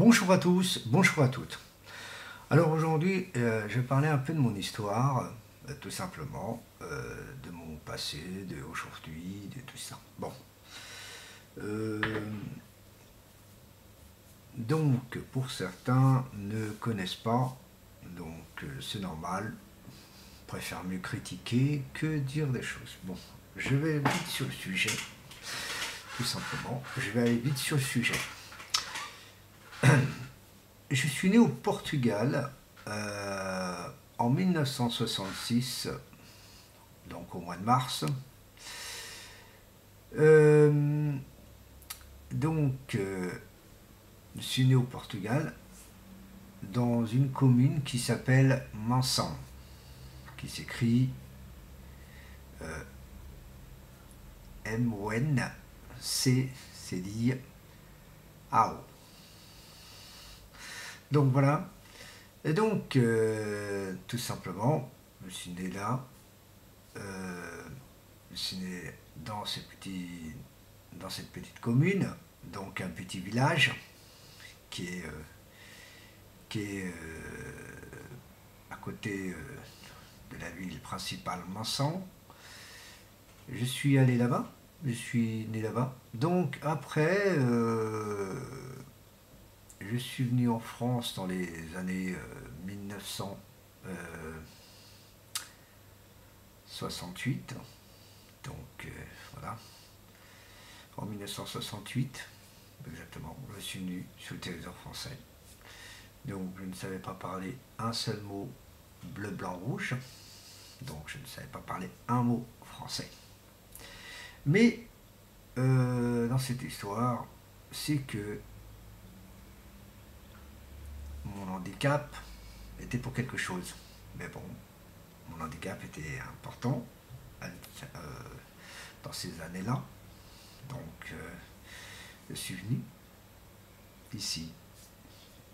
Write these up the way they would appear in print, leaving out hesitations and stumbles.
Bonjour à tous, bonjour à toutes. Alors aujourd'hui, je vais parler un peu de mon histoire, tout simplement, de mon passé, de aujourd'hui, de tout ça. Bon. Euh, donc, pour certains ne connaissent pas, donc c'est normal, préfèrent mieux critiquer que dire des choses. Bon, je vais vite sur le sujet, tout simplement. Je vais aller vite sur le sujet. Je suis né au Portugal en 1966, donc au mois de mars. Euh, donc, je suis né au Portugal dans une commune qui s'appelle Mansan, qui s'écrit M-O-N-C-C-D-A-O. Donc voilà. Et donc, tout simplement, je suis né là. Je suis né dans cette petite commune, donc un petit village qui est à côté de la ville principale Mansan. Je suis allé là-bas, je suis né là-bas. Donc après, je suis venu en France dans les années 1968. Donc voilà, en 1968, exactement, je suis venu sur le territoire français. Donc je ne savais pas parler un seul mot bleu, blanc, rouge. Donc je ne savais pas parler un mot français. Mais dans cette histoire, c'est que mon handicap était pour quelque chose. Mais bon, mon handicap était important dans ces années-là. Donc je suis venu ici.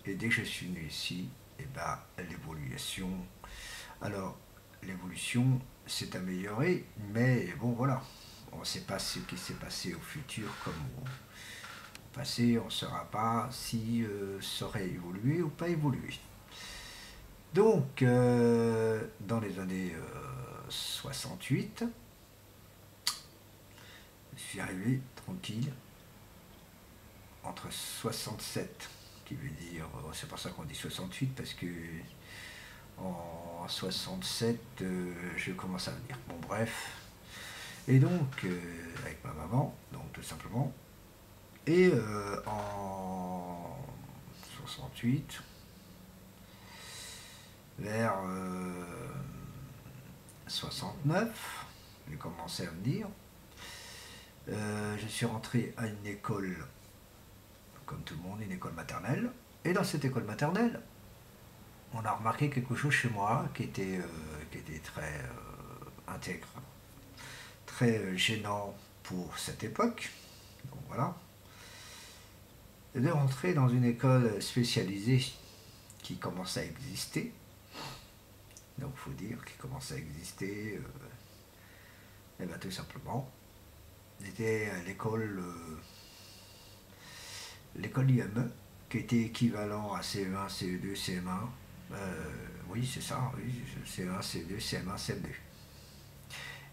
Et dès que je suis venu ici, et ben, l'évolution. Alors, l'évolution s'est améliorée, mais bon voilà. On ne sait pas ce qui s'est passé au futur comme au passé. On ne saura pas si ça aurait évolué ou pas évolué. Donc, dans les années 68, je suis arrivé tranquille entre 67, qui veut dire, c'est pour ça qu'on dit 68, parce que en 67, je commence à venir. Bon, bref. Et donc, avec ma maman, donc tout simplement. Et en 68, vers 69, j'ai commencé à venir. Je suis rentré à une école, comme tout le monde, une école maternelle. Et dans cette école maternelle, on a remarqué quelque chose chez moi qui était très intègre, très gênant pour cette époque. Donc voilà. De rentrer dans une école spécialisée qui commence à exister. Donc il faut dire qu'il commence à exister. Et bien tout simplement, c'était l'école IME, qui était équivalent à CE1, CE2, CM1. Oui, c'est ça, oui, CE1, CE2, CM1, CM2.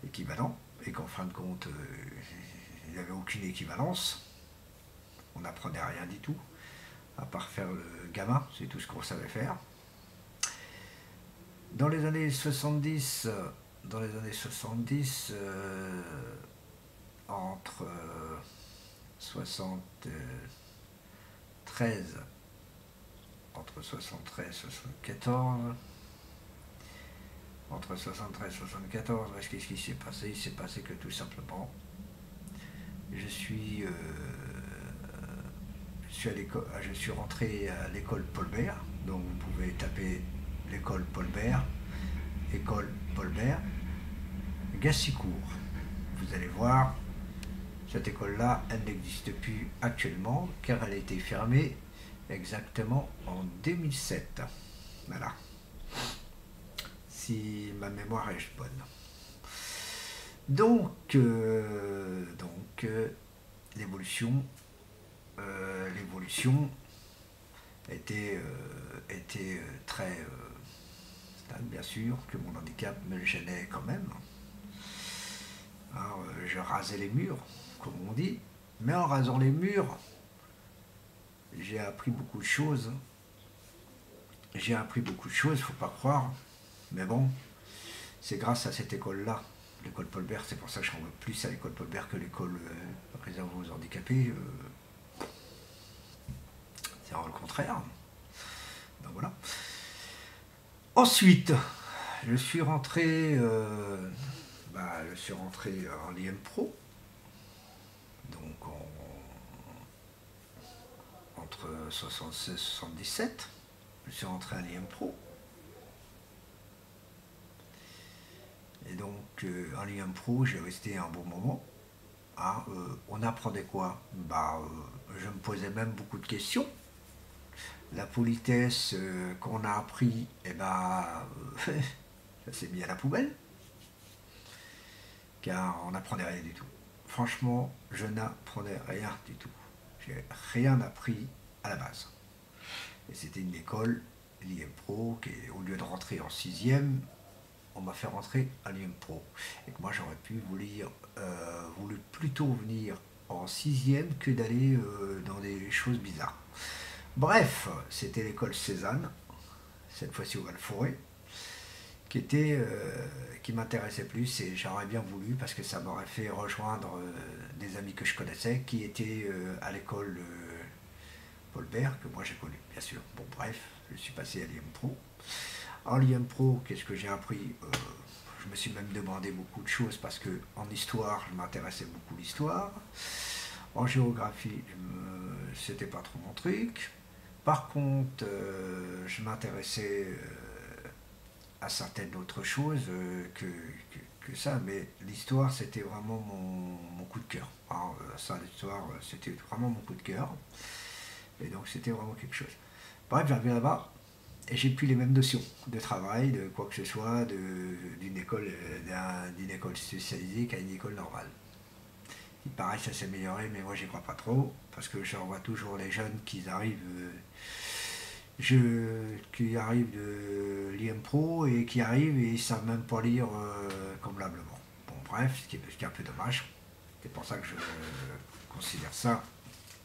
Équivalent, et qu'en fin de compte, il n'y avait aucune équivalence. On n'apprenait rien du tout, à part faire le gamin, c'est tout ce qu'on savait faire. Dans les années 70, entre 73, entre 73 et 74, entre 73 et 74, qu'est-ce qui s'est passé? Il s'est passé que tout simplement, je suis je suis rentré à l'école Paul Bert, donc vous pouvez taper l'école Paul Bert, école Paul Bert, Gassicourt. Vous allez voir, cette école-là, elle n'existe plus actuellement, car elle a été fermée exactement en 2007. Voilà. Si ma mémoire est bonne. Donc l'évolution était très stable, bien sûr, que mon handicap me gênait quand même. Alors, je rasais les murs, comme on dit, mais en rasant les murs, j'ai appris beaucoup de choses. J'ai appris beaucoup de choses, faut pas croire. Mais bon, c'est grâce à cette école-là, l'école Paul Bert, c'est pour ça que j'en veux plus à l'école Paul Bert que l'école réservée aux handicapés. C'est le contraire. Donc voilà. Ensuite, je suis rentré, en l'IM Pro, donc entre 76 et 77. Je suis rentré à l'IM Pro. Et donc, en l'IM Pro, j'ai resté un bon moment. Ah, on apprenait quoi? Je me posais même beaucoup de questions. La politesse qu'on a appris, ça s'est mis à la poubelle. Car on n'apprenait rien du tout. Franchement, je n'apprenais rien du tout. J'ai rien appris à la base. Et c'était une école, l'IM Pro, qui, au lieu de rentrer en 6e, on m'a fait rentrer à l'IM Pro. Et que moi, j'aurais voulu plutôt venir en 6e que d'aller dans des choses bizarres. Bref, c'était l'école Cézanne, cette fois-ci au Val-Forêt, qui m'intéressait plus, et j'aurais bien voulu parce que ça m'aurait fait rejoindre des amis que je connaissais qui étaient à l'école Paul Bert, que moi j'ai connu, bien sûr. Bon, bref, je suis passé à l'IM Pro. En l'IM Pro, qu'est-ce que j'ai appris? Je me suis même demandé beaucoup de choses parce que en histoire, je m'intéressais beaucoup à l'histoire. En géographie, c'était pas trop mon truc. Par contre, je m'intéressais à certaines autres choses que ça, mais l'histoire, c'était vraiment mon coup de cœur. Alors, ça, l'histoire, c'était vraiment mon coup de cœur. Et donc, c'était vraiment quelque chose. Bref, j'arrive là-bas, et j'ai plus les mêmes notions de travail, de quoi que ce soit, d'une école spécialisée qu'à une école normale. Il paraît que ça s'est amélioré, mais moi j'y crois pas trop, parce que je revois toujours les jeunes qui arrivent de l'IM Pro et qui arrivent et ils savent même pas lire convenablement. Bon, bref, ce qui est un peu dommage. C'est pour ça que je considère ça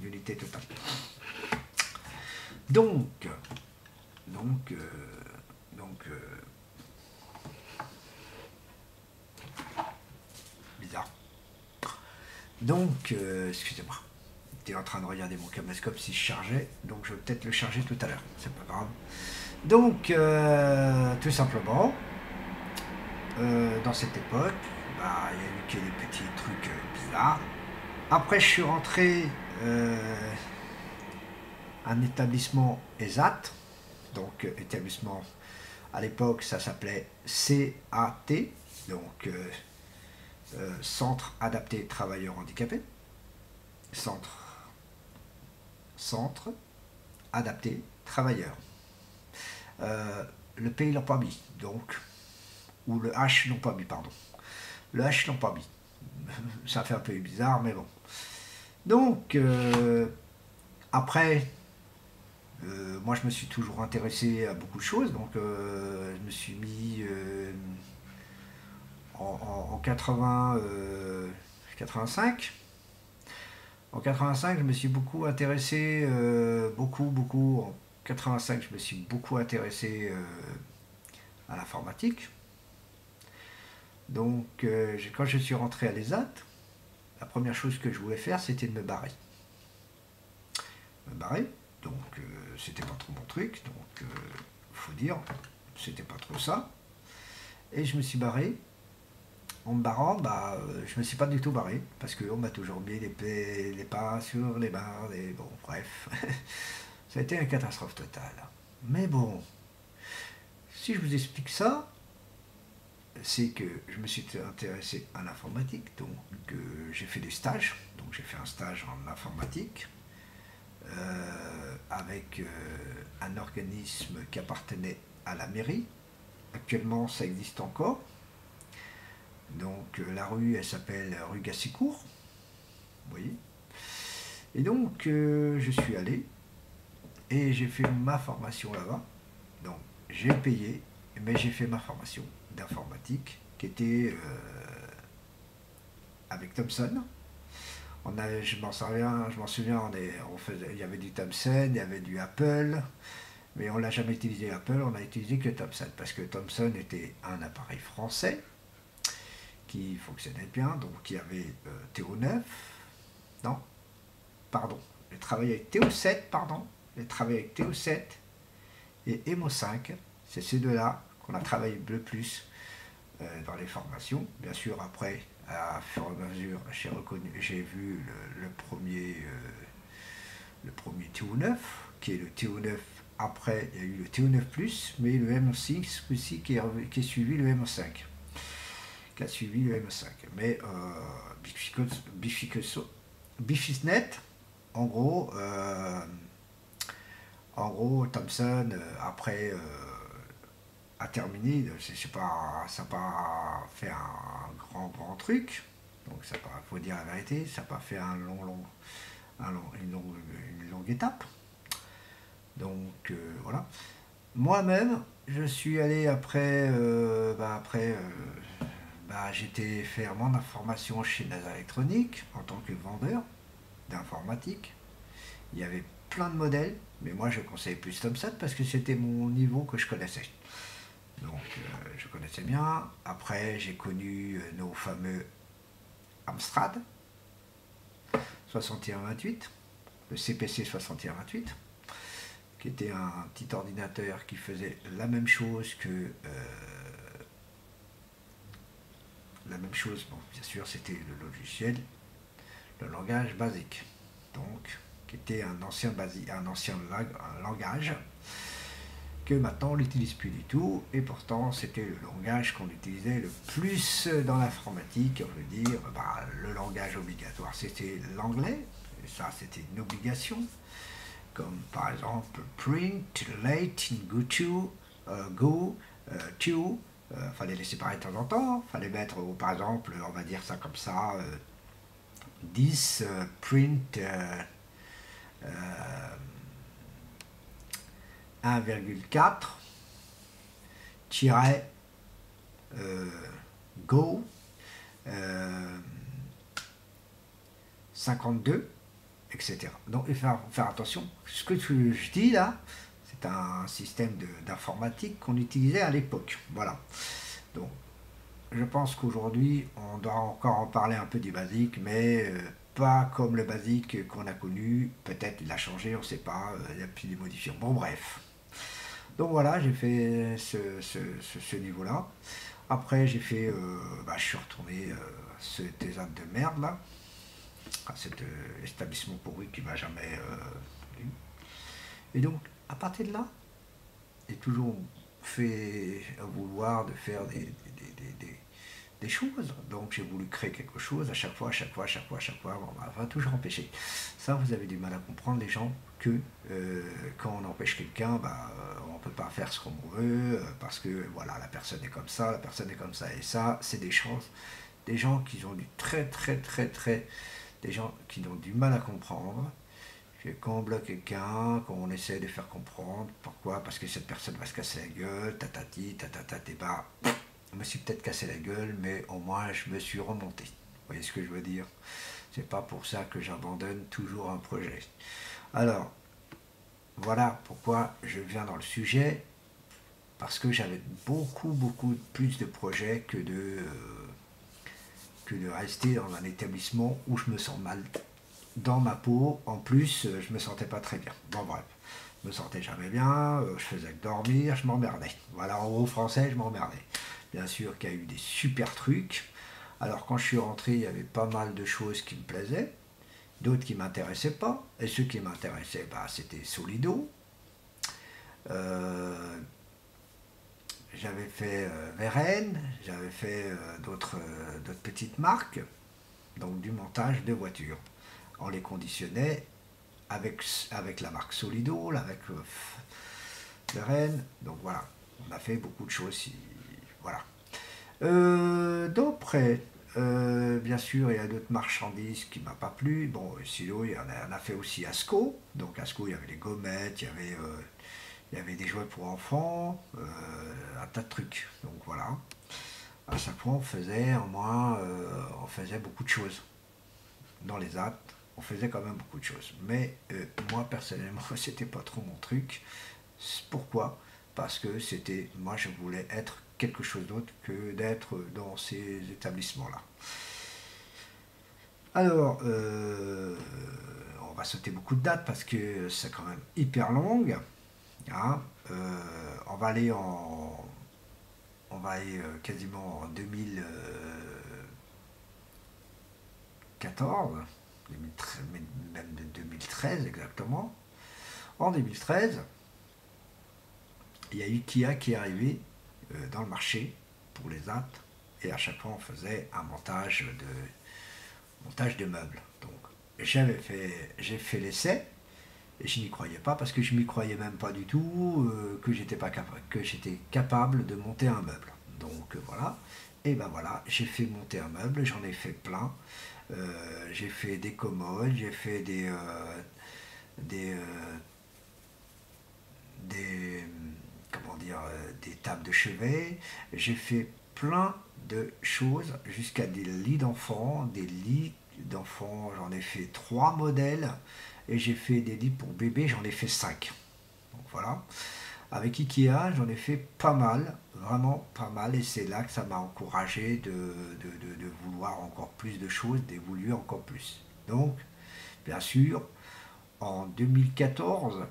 une unité totale. Donc, bizarre. Donc, excusez-moi. J'étais en train de regarder mon caméscope si je chargeais, donc je vais peut-être le charger tout à l'heure. C'est pas grave. Donc, tout simplement, dans cette époque, il y a eu que des petits trucs bizarres. Après, je suis rentré un établissement ESAT, donc établissement, à l'époque ça s'appelait CAT, donc Centre Adapté Travailleurs Handicapés, Centre Adapté Travailleurs. Le P ils l'ont pas mis, donc, ou le H ils l'ont pas mis, pardon. Le H ils l'ont pas mis. Ça fait un peu bizarre, mais bon. Donc, après, moi je me suis toujours intéressé à beaucoup de choses, donc je me suis mis en 85. En 85, je me suis beaucoup intéressé, en 85, je me suis beaucoup intéressé à l'informatique. Donc, quand je suis rentré à l'ESAT, la première chose que je voulais faire, c'était de me barrer. Donc c'était pas trop mon truc, donc faut dire, c'était pas trop ça. Et je me suis barré. En me barrant, je me suis pas du tout barré, parce qu'on m'a toujours mis les pas sur les barres, et bon, bref. Ça a été une catastrophe totale. Mais bon, si je vous explique ça, c'est que je me suis intéressé à l'informatique, donc j'ai fait des stages, donc j'ai fait un stage en informatique, avec un organisme qui appartenait à la mairie. Actuellement, ça existe encore. Donc la rue, elle s'appelle rue Gassicourt. Vous voyez. Et donc je suis allé et j'ai fait ma formation là-bas. Donc j'ai payé, mais j'ai fait ma formation d'informatique qui était avec Thomson. Je m'en souviens, il y avait du Thomson, il y avait du Apple, mais on l'a jamais utilisé Apple, on a utilisé que Thomson, parce que Thomson était un appareil français qui fonctionnait bien, donc il y avait TO9, non, pardon, j'ai travaillé avec TO7, pardon, j'ai travaillé avec TO7 et EMO5, c'est ces deux-là qu'on a travaillé le plus dans les formations. Bien sûr, après, à fur et à mesure, j'ai vu le premier TO9, qui est le TO9. Après, il y a eu le TO9+, mais le M6 aussi qui est suivi le M5. Qui a suivi le M5. Mais Bifisnet, en gros, Thomson, après, a terminé. Ça n'a pas fait un grand truc. Donc, il faut dire la vérité, ça n'a pas fait une longue étape. Donc, voilà. Moi-même, je suis allé après, j'étais faire mon information chez NASA Electronics en tant que vendeur d'informatique. Il y avait plein de modèles, mais moi je conseillais plus Thomson parce que c'était mon niveau que je connaissais. Donc je connaissais bien. Après j'ai connu nos fameux Amstrad 6128, le CPC 6128, qui était un petit ordinateur qui faisait la même chose que bon, bien sûr, c'était le logiciel, le langage basique, donc, qui était un ancien langage que maintenant on n'utilise plus du tout, et pourtant c'était le langage qu'on utilisait le plus dans l'informatique. On veut dire, le langage obligatoire, c'était l'anglais, et ça c'était une obligation, comme par exemple print, late, go to, to. Fallait les séparer de temps en temps, fallait mettre, par exemple, on va dire ça comme ça, 10 print 1,4 go 52, etc. Donc il faut faire attention. Ce que je dis là, c'est un système d'informatique qu'on utilisait à l'époque. Voilà. Donc, je pense qu'aujourd'hui, on doit encore en parler un peu du basique, mais pas comme le basique qu'on a connu. Peut-être il a changé, on ne sait pas, il y a plus des modifications. Bon, bref. Donc voilà, j'ai fait ce niveau-là. Après, j'ai fait, je suis retourné cet ESAT de merde là, à cet établissement pourri qui m'a jamais plu. Et donc, à partir de là, j'ai toujours fait à vouloir de faire des choses. Donc j'ai voulu créer quelque chose à chaque fois, on va toujours empêcher. Ça, vous avez du mal à comprendre, les gens, que quand on empêche quelqu'un, on ne peut pas faire ce qu'on veut, parce que voilà, la personne est comme ça, et ça, c'est des choses, des gens qui ont des gens qui ont du mal à comprendre. Quand on bloque quelqu'un, quand on essaie de faire comprendre, pourquoi? Parce que cette personne va se casser la gueule, tatati, et je me suis peut-être cassé la gueule, mais au moins je me suis remonté. Vous voyez ce que je veux dire? C'est pas pour ça que j'abandonne toujours un projet. Alors, voilà pourquoi je viens dans le sujet, parce que j'avais beaucoup plus de projets que de rester dans un établissement où je me sens mal dans ma peau. En plus, je me sentais pas très bien. Bon, bref, je me sentais jamais bien, je faisais que dormir, je m'emmerdais. Voilà, en gros français, je m'emmerdais. Bien sûr qu'il y a eu des super trucs. Alors quand je suis rentré, il y avait pas mal de choses qui me plaisaient, d'autres qui ne m'intéressaient pas. Et ceux qui m'intéressaient, c'était Solido. J'avais fait Veren, j'avais fait d'autres petites marques, donc du montage de voitures. On les conditionnait avec la marque Solido, avec Veren. Donc voilà, on a fait beaucoup de choses. Voilà. D'après, bien sûr, il y a d'autres marchandises qui ne m'ont pas plu. Bon, sinon, on a fait aussi Asco. Donc, Asco, il y avait les gommettes, il y avait des jouets pour enfants, un tas de trucs. Donc, voilà. À chaque fois, on faisait au moins, on faisait beaucoup de choses. Dans les actes, on faisait quand même beaucoup de choses. Mais moi, personnellement, c'était pas trop mon truc. Pourquoi? Parce que moi, je voulais être quelque chose d'autre que d'être dans ces établissements-là. Alors, on va sauter beaucoup de dates parce que c'est quand même hyper longue. Hein. On va aller quasiment en 2014, même de 2013 exactement. En 2013, il y a Ikea qui est arrivé dans le marché pour les apps et à chaque fois on faisait un montage de meubles. Donc j'ai fait l'essai et je n'y croyais pas parce que je m'y croyais même pas du tout que j'étais capable de monter un meuble. Donc voilà. Et ben voilà, j'ai fait monter un meuble, j'en ai fait plein. J'ai fait des commodes, j'ai fait des, des comment dire des tables de chevet, j'ai fait plein de choses jusqu'à des lits d'enfants, j'en ai fait 3 modèles et j'ai fait des lits pour bébés, j'en ai fait 5. Donc voilà. Avec Ikea, j'en ai fait pas mal, vraiment pas mal, et c'est là que ça m'a encouragé de vouloir encore plus de choses, d'évoluer encore plus. Donc, bien sûr, en 2014,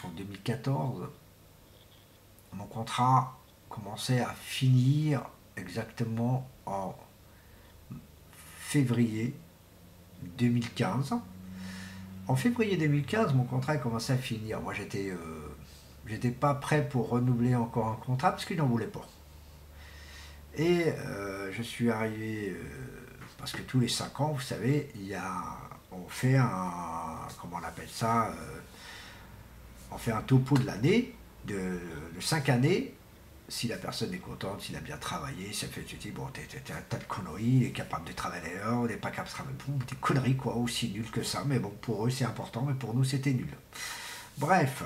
en 2014, mon contrat commençait à finir exactement en février 2015. En février 2015, mon contrat commençait à finir. Moi, j'étais pas prêt pour renouveler encore un contrat parce qu'il n'en voulait pas. Et je suis arrivé parce que tous les 5 ans, vous savez, on fait comment on appelle ça, on fait un topo de l'année, de 5 années. Si la personne est contente, s'il a bien travaillé, ça fait, tu te dis, bon, t'es un tas de conneries, il est capable de travailler là, il n'est pas capable de travailler. Bon, des conneries, quoi, aussi nul que ça, mais bon, pour eux, c'est important, mais pour nous, c'était nul. Bref,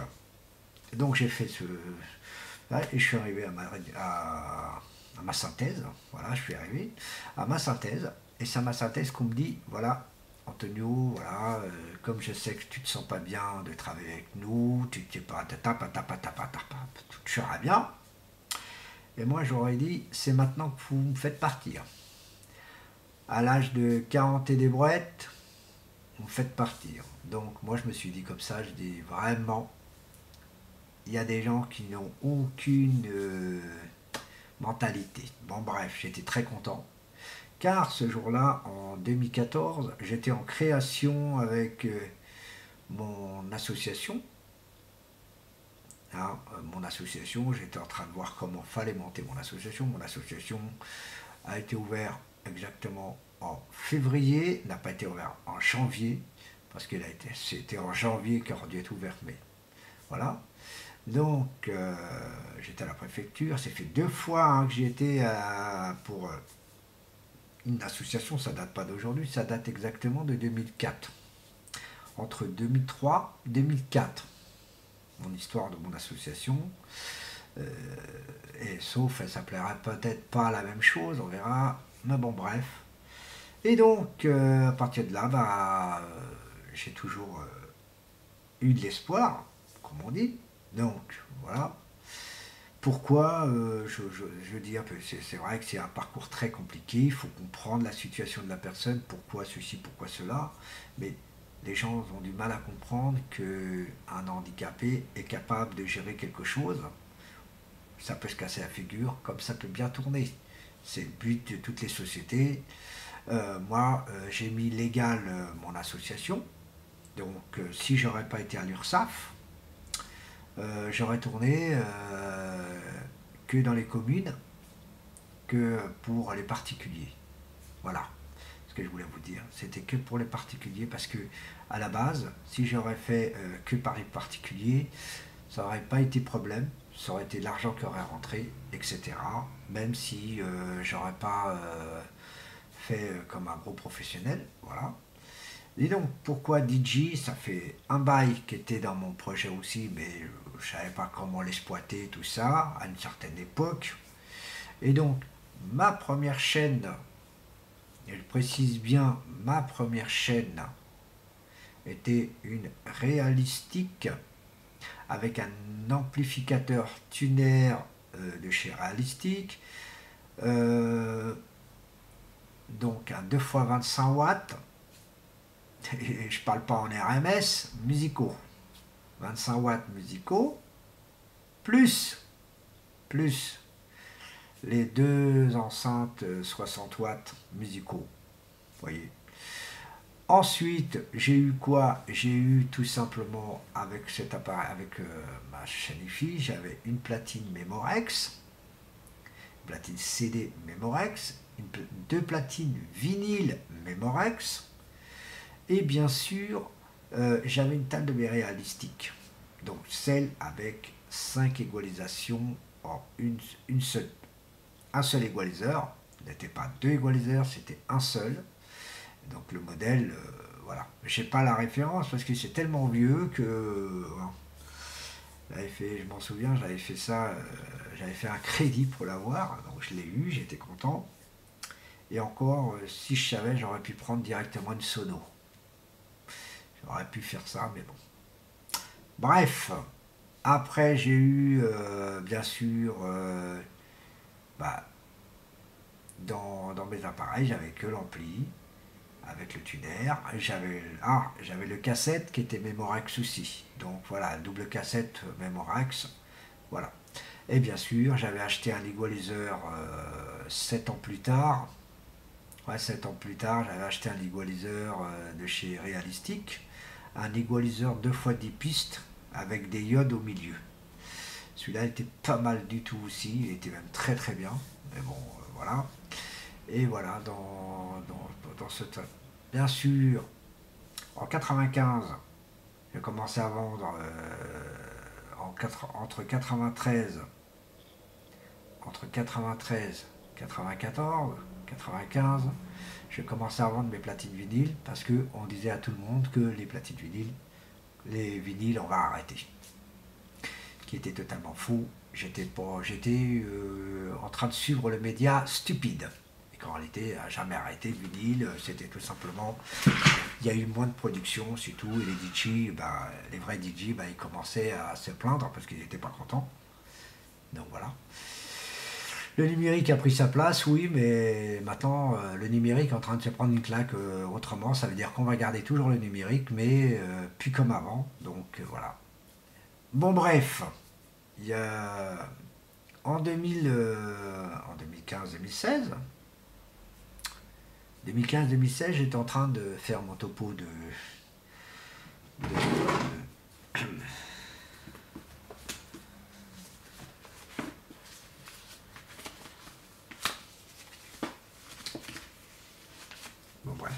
donc j'ai fait et je suis arrivé à ma synthèse. Voilà, je suis arrivé à ma synthèse, et c'est à ma synthèse qu'on me dit, voilà, Antonio, voilà, comme je sais que tu te sens pas bien de travailler avec nous, tu t'es pas, tu seras bien. Et moi, j'aurais dit, c'est maintenant que vous me faites partir. À l'âge de 40 et des brouettes, vous me faites partir. Donc, moi, je me suis dit comme ça, je dis vraiment, il y a des gens qui n'ont aucune mentalité. Bon, bref, j'étais très content. Car ce jour-là, en 2014, j'étais en création avec mon association. Hein, mon association, j'étais en train de voir comment fallait monter mon association. Mon association a été ouverte exactement en février, n'a pas été ouverte en janvier, parce que c'était en janvier qu'elle aurait dû être ouverte, mais voilà. Donc, j'étais à la préfecture, c'est fait 2 fois hein, que j'y étais pour une association, ça date pas d'aujourd'hui, ça date exactement de 2004. Entre 2003 et 2004. Mon histoire de mon association. Et sauf, elle s'appellera peut-être pas la même chose, on verra. Mais bon, bref. Et donc, à partir de là, j'ai toujours eu de l'espoir, comme on dit. Donc, voilà. Pourquoi je dis un peu, c'est vrai que c'est un parcours très compliqué, il faut comprendre la situation de la personne, pourquoi ceci, pourquoi cela, mais les gens ont du mal à comprendre qu'un handicapé est capable de gérer quelque chose. Ça peut se casser la figure, comme ça peut bien tourner. C'est le but de toutes les sociétés. Moi, j'ai mis légal mon association, donc si j'aurais pas été à l'URSSAF, j'aurais tourné que dans les communes, que pour les particuliers. Voilà ce que je voulais vous dire. C'était que pour les particuliers parce que à la base, si j'aurais fait que par les particuliers, ça n'aurait pas été problème, ça aurait été l'argent qui aurait rentré, etc. Même si j'aurais pas fait comme un gros professionnel, voilà. Et donc, pourquoi DJ? Ça fait un bail qui était dans mon projet aussi, mais je savais pas comment l'exploiter, tout ça, à une certaine époque. Et donc, ma première chaîne, et je précise bien, ma première chaîne était une réalistique avec un amplificateur tuner de chez Réalistique, donc un 2x25 watts, et je parle pas en RMS, musicaux, 25 watts musicaux, plus les deux enceintes 60 watts musicaux, vous voyez. Ensuite, j'ai eu quoi? J'ai eu tout simplement avec cet appareil, avec ma chaîne IFI, j'avais une platine Memorex, une platine CD Memorex, deux platines vinyle Memorex, et bien sûr, j'avais une table de mes réalistiques, donc celle avec 5 égalisations en un seul égaliseur, ce n'était pas deux égaliseurs, c'était un seul. Donc le modèle, voilà. Je n'ai pas la référence parce que c'est tellement vieux que je m'en souviens, j'avais fait ça, j'avais fait un crédit pour l'avoir, donc je l'ai eu, j'étais content. Et encore, si je savais, j'aurais pu prendre directement une sono. J'aurais pu faire ça, mais bon. Bref, après j'ai eu, bien sûr, bah, dans mes appareils, j'avais que l'ampli, avec le tuner, j'avais le cassette qui était Memorex aussi, donc voilà, double cassette Memorex, voilà. Et bien sûr, j'avais acheté un equalizer 7 ans plus tard, ouais, 7 ans plus tard, j'avais acheté un equalizer de chez Réalistique, un equalizer 2x10 pistes avec des diodes au milieu. Celui-là était pas mal du tout aussi, il était même très très bien, mais bon, voilà. Et voilà, dans ce temps. Bien sûr, en 95, j'ai commencé à vendre entre 93, 94, 95, j'ai commencé à vendre mes platines vinyles parce qu'on disait à tout le monde que les platines vinyles, les vinyles, on va arrêter. Qui était totalement faux. J'étais en train de suivre le média stupide. Et qu'en réalité, à jamais arrêté le vinyle, c'était tout simplement, il y a eu moins de production, c'est tout, et les DJ, les vrais DJ, ils commençaient à se plaindre parce qu'ils n'étaient pas contents. Donc voilà. Le numérique a pris sa place, oui, mais maintenant, le numérique est en train de se prendre une claque autrement. Ça veut dire qu'on va garder toujours le numérique, mais plus comme avant. Donc voilà. Bon, bref, il y a en 2015-2016, 2015-2016, j'étais en train de faire mon topo de bon, bref.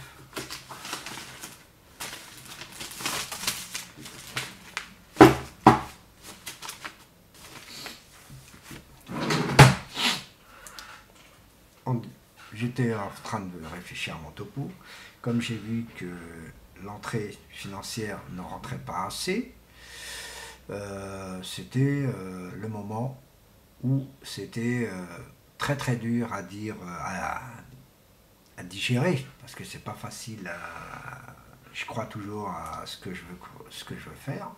J'étais en train de réfléchir à mon topo. Comme j'ai vu que l'entrée financière ne rentrait pas assez, c'était le moment où c'était très très dur à dire, à digérer, parce que c'est pas facile je crois toujours à ce que je veux faire.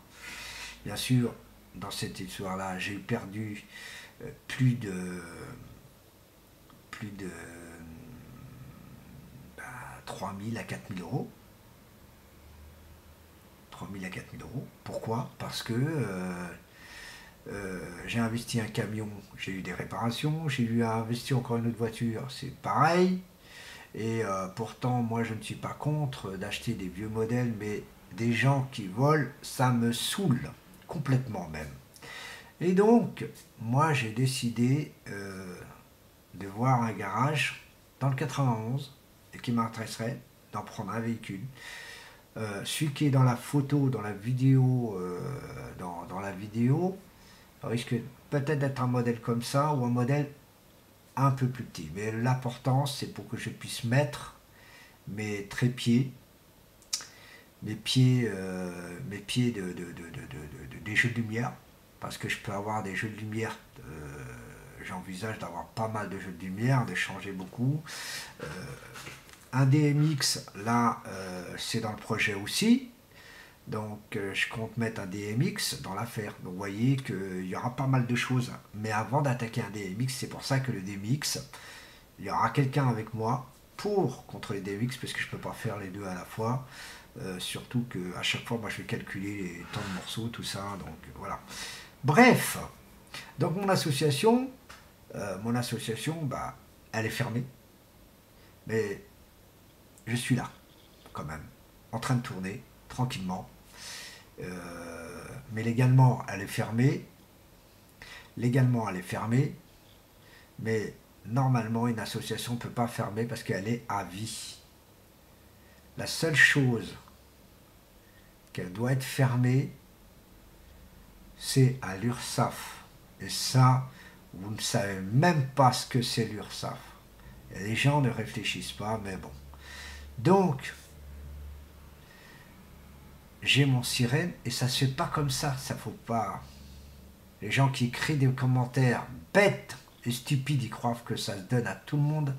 Bien sûr, dans cette histoire-là, j'ai perdu plus de 3 000 à 4 000 euros. 3 000 à 4 000 euros. Pourquoi? Parce que j'ai investi un camion, j'ai eu des réparations, j'ai eu investi encore une autre voiture, c'est pareil. Et pourtant, moi, je ne suis pas contre d'acheter des vieux modèles, mais des gens qui volent, ça me saoule, complètement même. Et donc, moi, j'ai décidé de voir un garage dans le 91 et qui m'intéresserait d'en prendre un véhicule. Celui qui est dans la photo, dans la vidéo, dans la la vidéo, ça risque peut-être d'être un modèle comme ça ou un modèle un peu plus petit. Mais l'important, c'est pour que je puisse mettre mes trépieds, mes pieds des jeux de lumière, parce que je peux avoir des jeux de lumière, j'envisage d'avoir pas mal de jeux de lumière, de changer beaucoup. Un DMX, là, c'est dans le projet aussi. Donc je compte mettre un DMX dans l'affaire. Donc vous voyez qu'il y aura pas mal de choses. Mais avant d'attaquer un DMX, c'est pour ça que le DMX, il y aura quelqu'un avec moi pour contre les DMX, parce que je ne peux pas faire les deux à la fois. Surtout qu'à chaque fois, moi je vais calculer les temps de morceaux, tout ça. Donc voilà. Bref, donc mon association, bah, elle est fermée. Mais je suis là, quand même, en train de tourner, tranquillement. Mais légalement, elle est fermée. Légalement, elle est fermée. Mais normalement, une association ne peut pas fermer parce qu'elle est à vie. La seule chose qu'elle doit être fermée, c'est à l'URSSAF. Et ça, vous ne savez même pas ce que c'est l'URSSAF. Et les gens ne réfléchissent pas, mais bon. Donc, j'ai mon sirène et ça se fait pas comme ça faut pas. Les gens qui écrivent des commentaires bêtes et stupides, ils croient que ça se donne à tout le monde.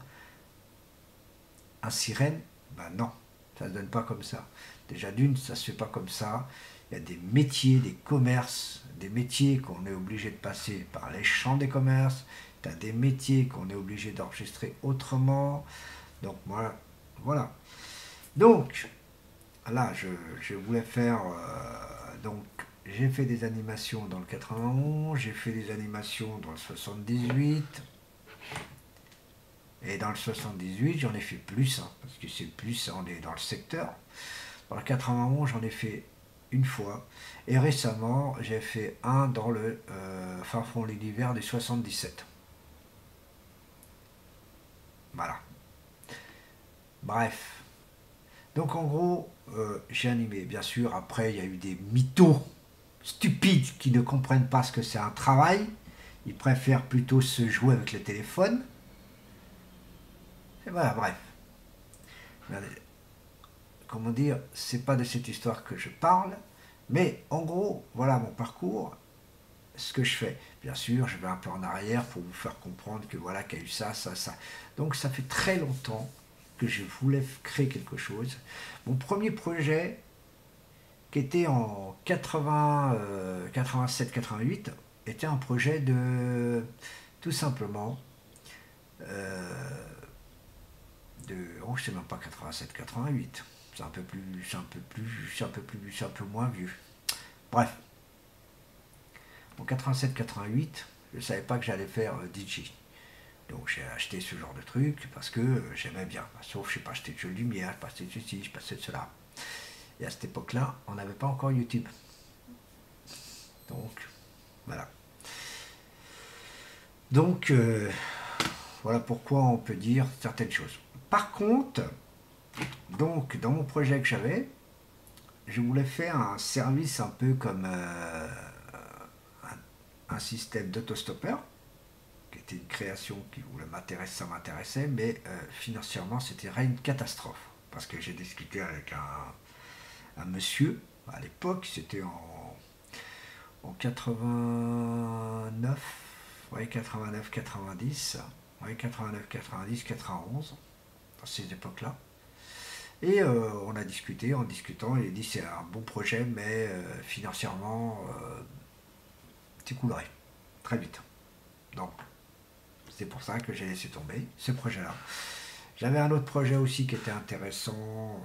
Un sirène, ben non, ça se donne pas comme ça. Déjà d'une, ça se fait pas comme ça. Il y a des métiers, des commerces, des métiers qu'on est obligé de passer par les chambres des commerces. Tu as des métiers qu'on est obligé d'enregistrer autrement. Donc moi, voilà. Donc, là, je voulais faire... donc, j'ai fait des animations dans le 91, j'ai fait des animations dans le 78. Et dans le 78, j'en ai fait plus, hein, parce que c'est plus, on est dans le secteur. Dans le 91, j'en ai fait une fois. Et récemment, j'ai fait un dans le fin fond de l'univers du 77. Voilà. Bref. Donc en gros, j'ai animé. Bien sûr, après, il y a eu des mythos stupides qui ne comprennent pas ce que c'est un travail. Ils préfèrent plutôt se jouer avec le téléphone. Et voilà, bref. Comment dire, c'est pas de cette histoire que je parle, mais en gros, voilà mon parcours, ce que je fais. Bien sûr, je vais un peu en arrière pour vous faire comprendre que voilà, qu'il y a eu ça, ça, ça. Donc ça fait très longtemps que je voulais créer quelque chose. Mon premier projet, qui était en 87-88, était un projet de, tout simplement, oh, c'est même pas 87-88. C'est un peu plus, c'est un peu moins vieux. Bref. En 87-88, je ne savais pas que j'allais faire DJ. Donc j'ai acheté ce genre de truc parce que j'aimais bien. Sauf je n'ai pas acheté de jeux de lumière, je pas acheté de ceci, je pas acheté de cela. Et à cette époque-là, on n'avait pas encore YouTube. Donc, voilà. Donc, voilà pourquoi on peut dire certaines choses. Par contre, donc, dans mon projet que j'avais, je voulais faire un service un peu comme un système d'autostoppeur, qui était une création qui voulait m'intéresser, ça m'intéressait, mais financièrement, c'était une catastrophe. Parce que j'ai discuté avec un monsieur, à l'époque, c'était en 89, ouais, 89, 90, ouais, 89, 90, 91, dans ces époques-là. Et on a discuté, en discutant, il a dit c'est un bon projet, mais financièrement, tu coulerais très vite. Donc, c'est pour ça que j'ai laissé tomber ce projet-là. J'avais un autre projet aussi qui était intéressant,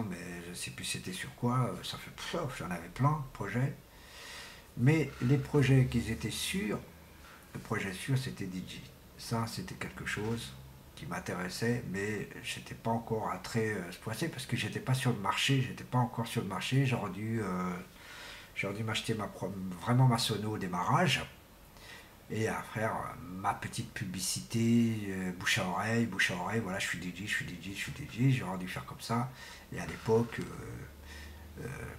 mais je ne sais plus c'était sur quoi. Ça fait, j'en avais plein de projets. Mais les projets qui étaient sûrs, le projet sûr, c'était DJ. Ça, c'était quelque chose qui m'intéressait, mais j'étais pas encore à très poissé parce que j'étais pas sur le marché, j'aurais dû m'acheter vraiment ma sono au démarrage et à faire ma petite publicité bouche à oreille, voilà, je suis DJ, j'aurais dû faire comme ça. Et à l'époque,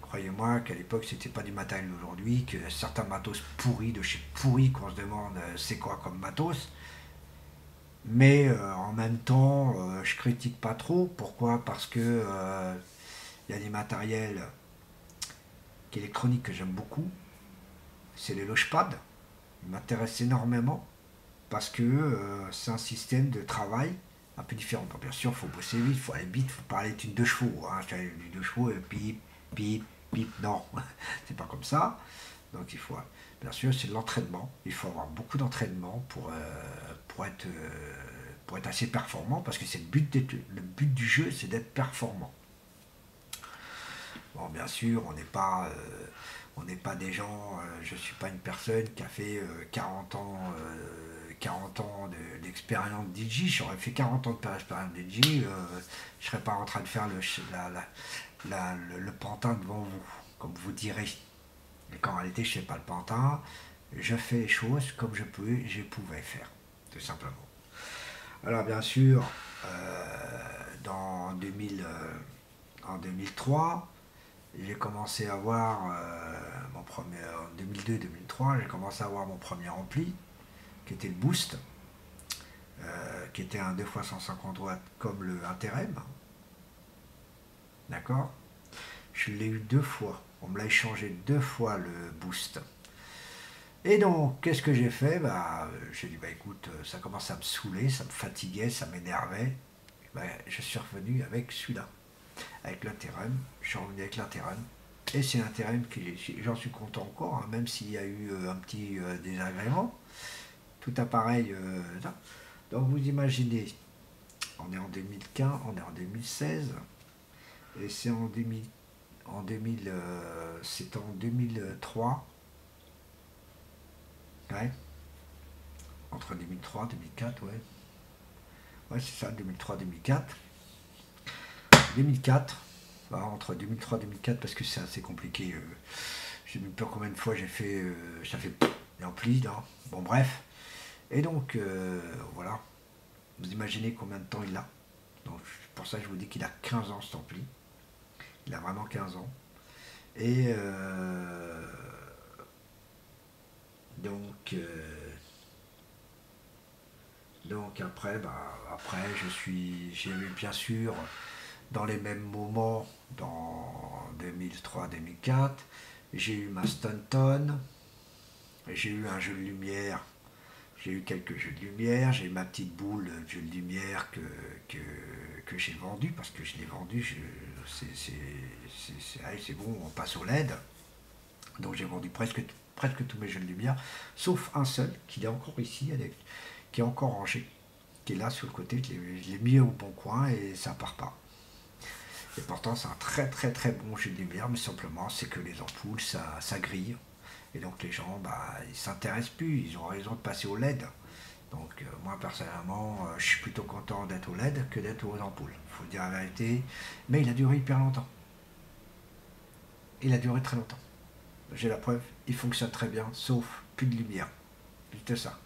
Croyez-moi qu'à l'époque, c'était pas du matériel d'aujourd'hui, que certains matos pourris, de chez pourris, qu'on se demande c'est quoi comme matos. Mais en même temps, je critique pas trop. Pourquoi? Parce que il y a des matériels électroniques que j'aime beaucoup. C'est les Logepads. Ils m'intéressent énormément parce que c'est un système de travail un peu différent. Bon, bien sûr, il faut bosser vite, il faut aller vite, il faut parler d'une 2 chevaux. Hein. Du 2 chevaux, pip, pip, pip. Non, c'est pas comme ça. Donc il faut, bien sûr, c'est de l'entraînement. Il faut avoir beaucoup d'entraînement pour être assez performant, parce que c'est le but du jeu, c'est d'être performant. Bon, bien sûr, on n'est pas des gens, je ne suis pas une personne qui a fait 40 ans d'expérience DJ. J'aurais fait 40 ans d'expérience DJ, je ne serais pas en train de faire le pantin devant vous, comme vous direz. Mais qu'en réalité, je ne fais pas le pantin, je fais les choses comme je pouvais faire, tout simplement. Alors bien sûr, en 2003, j'ai commencé à avoir mon premier, en 2002-2003, j'ai commencé à avoir mon premier ampli, qui était le Boost, qui était un 2x150 watts comme le Interem. D'accord? Je l'ai eu 2 fois. On me l'a échangé 2 fois le Boost. Et donc, qu'est-ce que j'ai fait? J'ai dit, écoute, ça commence à me saouler, ça me fatiguait, ça m'énervait. Je suis revenu avec celui-là, avec l'Interem. Je suis revenu avec l'Interem. Et c'est l'Interem que j'en suis content encore, hein, même s'il y a eu un petit désagrément. Tout appareil. Donc, vous imaginez, on est en 2015, on est en 2016, et c'est c'est en 2003. Ouais. Entre 2003 et 2004, ouais. Ouais, c'est ça, 2003-2004. 2004, entre 2003 et 2004, parce que c'est assez compliqué. Je ne sais même pas combien de fois j'ai fait. Ça fait l'ampli, là. Bon, bref. Et donc, voilà. Vous imaginez combien de temps il a. Donc, pour ça, je vous dis qu'il a 15 ans, cet ampli. Il a vraiment 15 ans. Et donc. Donc après, j'ai eu bien sûr dans les mêmes moments, dans 2003-2004, j'ai eu ma Stanton, j'ai eu un jeu de lumière, j'ai eu quelques jeux de lumière, j'ai eu ma petite boule de jeu de lumière que j'ai vendu, parce que je l'ai vendu, c'est bon, on passe au LED. Donc j'ai vendu presque tous mes jeux de lumière, sauf un seul qui est encore ici, qui est encore rangé, qui est là sur le côté, je l'ai mis au bon coin et ça part pas. Et pourtant c'est un très très très bon jeu de lumière, mais simplement c'est que les ampoules ça grille. Et donc les gens ils s'intéressent plus, ils ont raison de passer au LED. Donc moi personnellement je suis plutôt content d'être au LED que d'être aux ampoules. Il faut dire la vérité, mais il a duré hyper longtemps. Il a duré très longtemps. J'ai la preuve, il fonctionne très bien, sauf plus de lumière. Juste ça.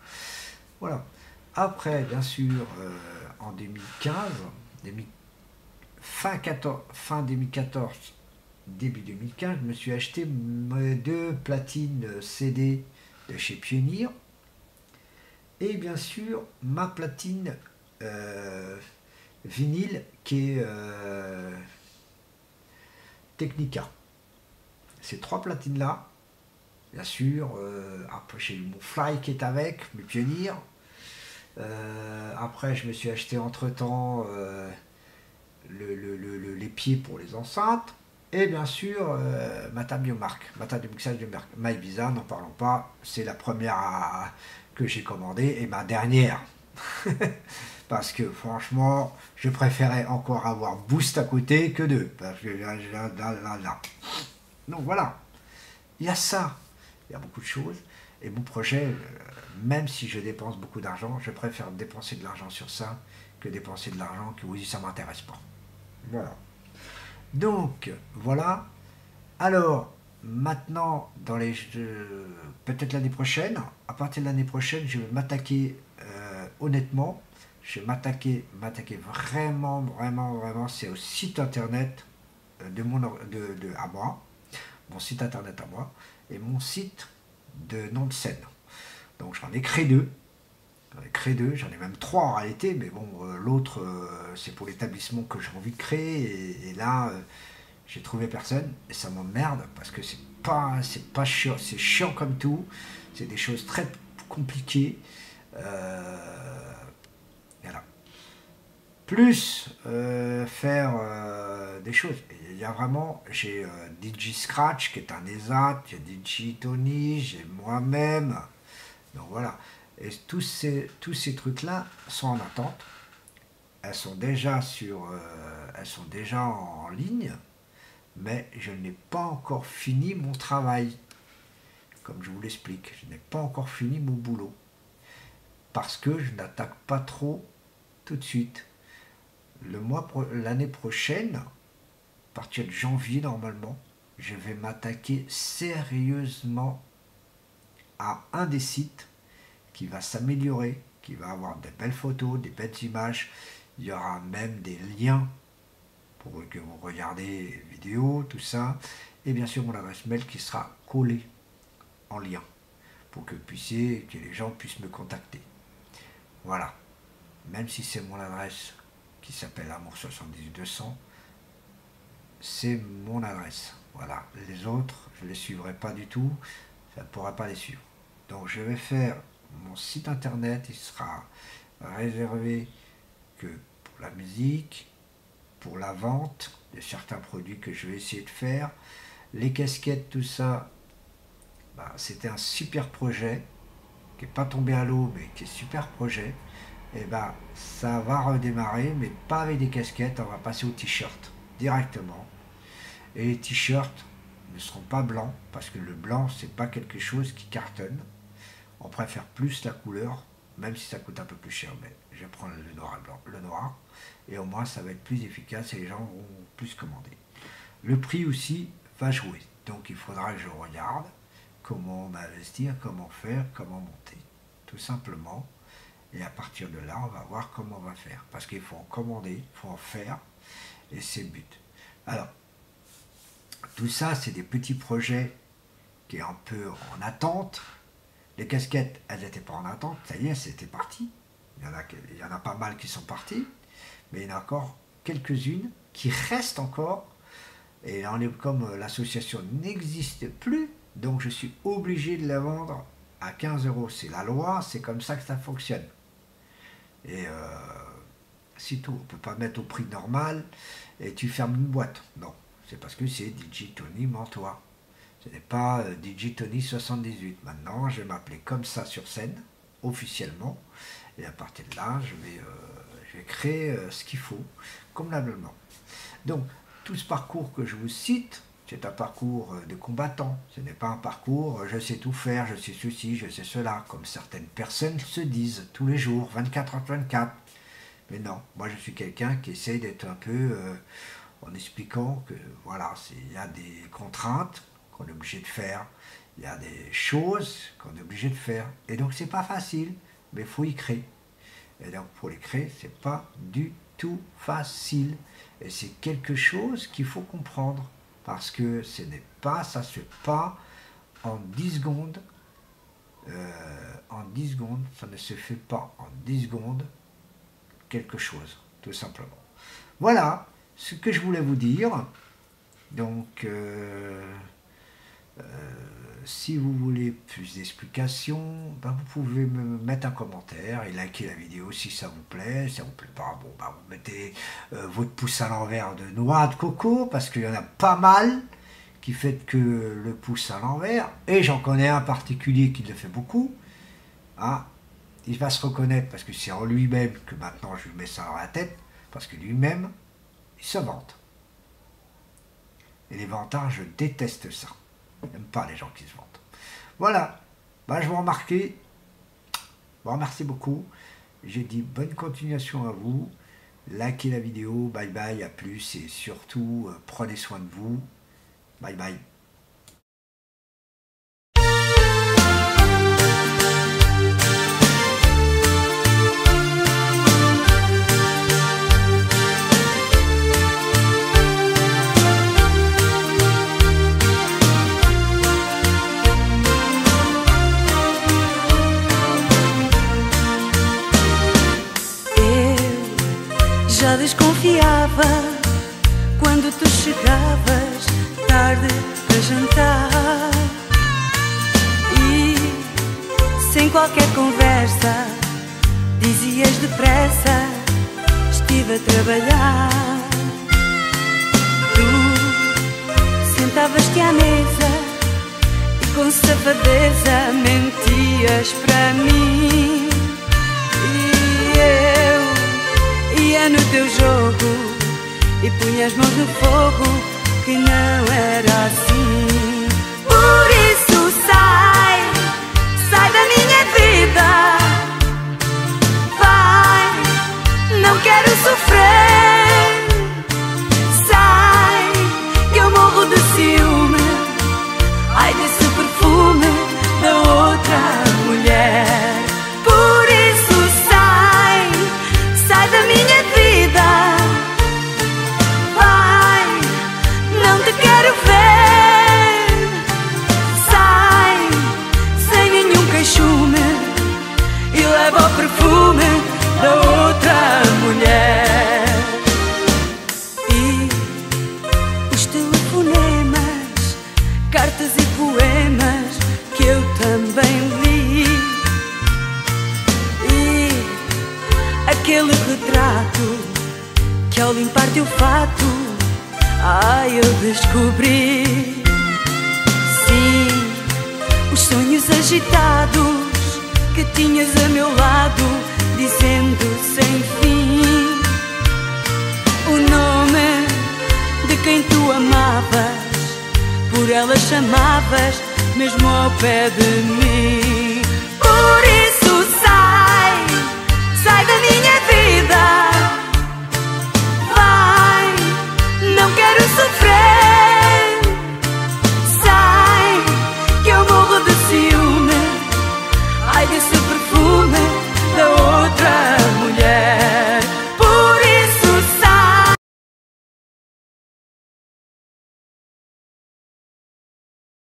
Voilà. Après, bien sûr, en 2015, fin 2014, début 2015, je me suis acheté mes 2 platines CD de chez Pioneer. Et bien sûr, ma platine vinyle qui est Technica. Ces 3 platines-là, bien sûr, après j'ai eu mon Fly qui est avec, mes Pioneer. Après, je me suis acheté entre-temps les pieds pour les enceintes. Et bien sûr, ma table de mixage de marque. Ma Ibiza, n'en parlons pas, c'est la première que j'ai commandée et ma dernière. Parce que franchement, je préférais encore avoir Boost à côté que 2. Parce que là. Donc voilà, il y a ça. Il y a beaucoup de choses. Et mon projet, même si je dépense beaucoup d'argent, je préfère dépenser de l'argent sur ça que dépenser de l'argent que oui, ça ne m'intéresse pas. Voilà. Donc, voilà. Alors, maintenant, peut-être l'année prochaine, à partir de l'année prochaine, je vais m'attaquer honnêtement, je vais m'attaquer vraiment, c'est au site internet à moi, mon site internet à moi, et mon site de nom de scène. Donc j'en ai créé deux. J'en ai même trois en réalité, mais bon, l'autre, c'est pour l'établissement que j'ai envie de créer, et là, j'ai trouvé personne, et ça m'emmerde, parce que c'est pas chiant, c'est chiant comme tout, c'est des choses très compliquées, voilà. Plus faire des choses, il y a vraiment, j'ai DigiScratch qui est un ESAT, j'ai DigiTony, j'ai moi-même, donc voilà. Et tous ces trucs-là sont en attente. Elles sont déjà en ligne, mais je n'ai pas encore fini mon travail. Comme je vous l'explique, je n'ai pas encore fini mon boulot. Parce que je n'attaque pas trop tout de suite. L'année prochaine, à partir de janvier normalement, je vais m'attaquer sérieusement à un des sites qui va s'améliorer, qui va avoir des belles photos, des belles images. Il y aura même des liens pour que vous regardez les vidéos, tout ça. Et bien sûr, mon adresse mail qui sera collée en lien pour que les gens puissent me contacter. Voilà. Même si c'est mon adresse qui s'appelle Amour 78200, c'est mon adresse. Voilà. Les autres, je ne les suivrai pas du tout. Ça ne pourra pas les suivre. Donc, je vais faire mon site internet, il sera réservé que pour la musique, pour la vente de certains produits que je vais essayer de faire. Les casquettes, tout ça, c'était un super projet qui n'est pas tombé à l'eau, mais qui est super projet. Et ça va redémarrer, mais pas avec des casquettes, on va passer aux t-shirts directement. Et les t-shirts ne seront pas blancs, parce que le blanc, c'est pas quelque chose qui cartonne. On préfère plus la couleur, même si ça coûte un peu plus cher, mais je vais prendre le noir et blanc, le noir, et au moins ça va être plus efficace et les gens vont plus commander. Le prix aussi va jouer, donc il faudra que je regarde comment investir, comment faire, comment monter, tout simplement, et à partir de là, on va voir comment on va faire, parce qu'il faut en commander, il faut en faire, et c'est le but. Alors, tout ça, c'est des petits projets qui sont un peu en attente. Les casquettes, elles n'étaient pas en attente, ça y est, c'était parti. Il y en a pas mal qui sont partis, mais il y en a encore quelques-unes qui restent encore. Et là, comme l'association n'existe plus, donc je suis obligé de la vendre à 15 €. C'est la loi, c'est comme ça que ça fonctionne. Et c'est tout, on ne peut pas mettre au prix normal et tu fermes une boîte. Non, c'est parce que c'est DigiTony Mantois. Ce n'est pas DigiTony 78. Maintenant, je vais m'appeler comme ça sur scène, officiellement. Et à partir de là, je vais créer ce qu'il faut, convenablement. Donc, tout ce parcours que je vous cite, c'est un parcours de combattant. Ce n'est pas un parcours je sais tout faire, je sais ceci, je sais cela, comme certaines personnes se disent tous les jours, 24h/24. Mais non, moi je suis quelqu'un qui essaye d'être un peu en expliquant que voilà, il y a des contraintes qu'on est obligé de faire, il y a des choses qu'on est obligé de faire. Et donc c'est pas facile, mais il faut y créer. Et donc pour les créer, c'est pas du tout facile. Et c'est quelque chose qu'il faut comprendre. Parce que ce n'est pas, ça se fait pas en 10 secondes. En 10 secondes, ça ne se fait pas en 10 secondes quelque chose, tout simplement. Voilà ce que je voulais vous dire. Donc, si vous voulez plus d'explications, vous pouvez me mettre un commentaire et liker la vidéo si ça vous plaît. Si ça vous plaît pas, bon, vous mettez votre pouce à l'envers de noix de coco, parce qu'il y en a pas mal qui fait que le pouce à l'envers, et j'en connais un particulier qui le fait beaucoup. Ah, il va se reconnaître parce que c'est en lui-même que maintenant je lui mets ça dans la tête, parce que lui-même, il se vante. Et les vantards, je déteste ça. J'aime pas les gens qui se vantent. Voilà, je vous remercie. Je vous remercie beaucoup. J'ai dit bonne continuation à vous. Likez la vidéo. Bye bye, à plus. Et surtout, prenez soin de vous. Bye bye. desconfiava quando tu chegavas tarde para jantar e, sem qualquer conversa, dizias depressa: estive a trabalhar. Tu sentavas-te à mesa e com safadeza mentias para mim, e eu ia no teu jogo e punha as mãos no fogo, que não era assim. Por isso sai, sai da minha vida, vai, não quero sofrer. Sai, que eu morro de ciúme, ai desse perfume da outra mulher. Por isso sai, sai da minha vida, vai, não te quero ver. Sai, sem nenhum queixume, e leva o perfume da outra mulher. E os telefonemas, cartas e poemas que eu também li, e aquele retrato que ao limpar teu fato, ai, eu descobri. Sim, os sonhos agitados que tinhas a meu lado, dizendo sem fim o nome de quem tu amavas, por ela chamavas mesmo ao pé de mim. Por